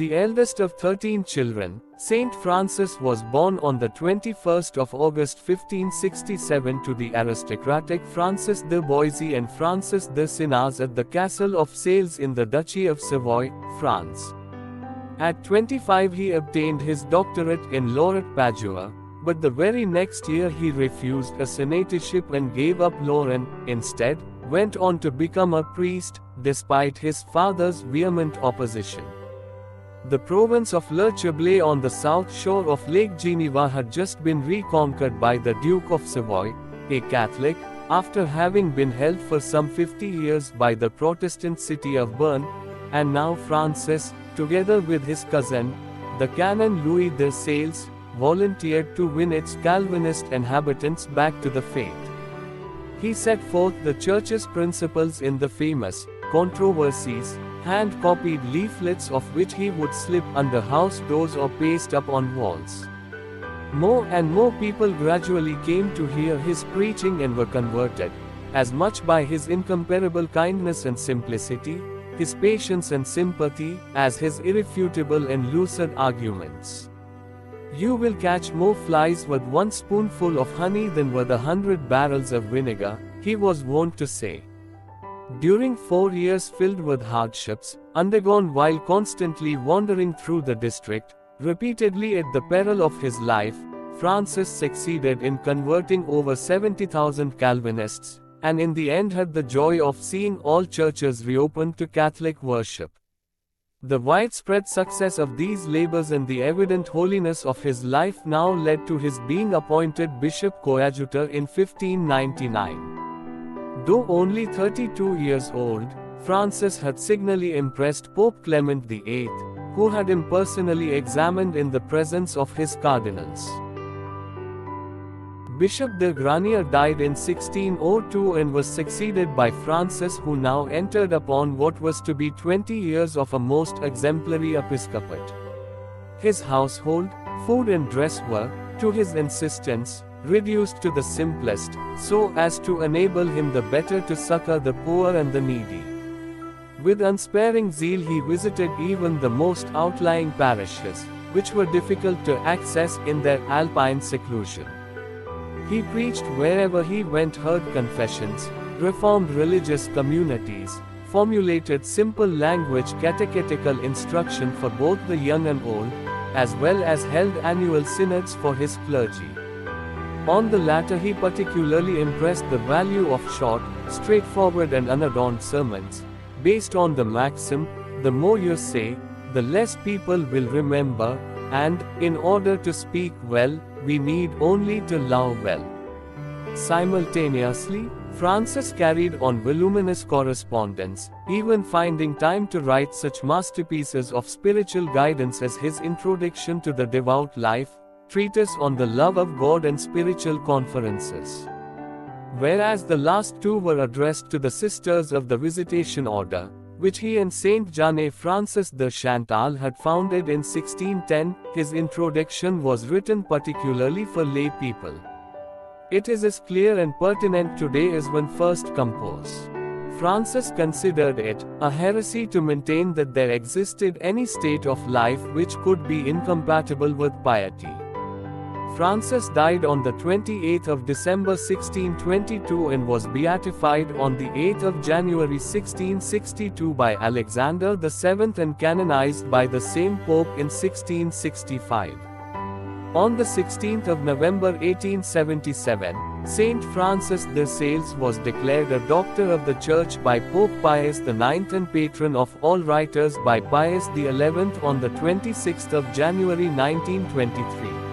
The eldest of 13 children, Saint Francis was born on the 21st of August 1567 to the aristocratic Francis de Boissy and Francis de Sinaz at the Castle of Sales in the Duchy of Savoy, France. At 25 he obtained his doctorate in law at Padua, but the very next year he refused a senatorship and gave up law and, instead, went on to become a priest, despite his father's vehement opposition. The province of Le Chablais on the south shore of Lake Geneva had just been reconquered by the Duke of Savoy, a Catholic, after having been held for some 50 years by the Protestant city of Bern, and now Francis, together with his cousin, the Canon Louis de Sales, volunteered to win its Calvinist inhabitants back to the faith. He set forth the Church's principles in the famous Controversies, hand-copied leaflets of which he would slip under house doors or paste up on walls. More and more people gradually came to hear his preaching and were converted, as much by his incomparable kindness and simplicity, his patience and sympathy, as his irrefutable and lucid arguments. You will catch more flies with 1 spoonful of honey than with 100 barrels of vinegar, he was wont to say. During 4 years filled with hardships, undergone while constantly wandering through the district, repeatedly at the peril of his life, Francis succeeded in converting over 70,000 Calvinists, and in the end had the joy of seeing all churches reopened to Catholic worship. The widespread success of these labors and the evident holiness of his life now led to his being appointed Bishop Coadjutor in 1599. Though only 32 years old, Francis had signally impressed Pope Clement VIII, who had him personally examined in the presence of his cardinals. Bishop de Granier died in 1602 and was succeeded by Francis, who now entered upon what was to be 20 years of a most exemplary episcopate. His household, food and dress were, to his insistence, reduced to the simplest, so as to enable him the better to succor the poor and the needy. With unsparing zeal he visited even the most outlying parishes, which were difficult to access in their alpine seclusion. He preached wherever he went, heard confessions, reformed religious communities, formulated simple language catechetical instruction for both the young and old, as well as held annual synods for his clergy. On the latter he particularly impressed the value of short, straightforward and unadorned sermons, based on the maxim, the more you say, the less people will remember, and, in order to speak well, we need only to love well. Simultaneously, Francis carried on voluminous correspondence, even finding time to write such masterpieces of spiritual guidance as his Introduction to the Devout Life, Treatise on the Love of God and Spiritual Conferences. Whereas the last two were addressed to the Sisters of the Visitation Order, which he and Saint Jeanne Francis de Chantal had founded in 1610, his introduction was written particularly for lay people. It is as clear and pertinent today as when first composed. Francis considered it a heresy to maintain that there existed any state of life which could be incompatible with piety. Francis died on the 28th of December 1622 and was beatified on the 8th of January 1662 by Alexander VII and canonized by the same Pope in 1665. On the 16th of November 1877, Saint Francis de Sales was declared a Doctor of the Church by Pope Pius IX and Patron of all writers by Pius XI on the 26th of January 1923.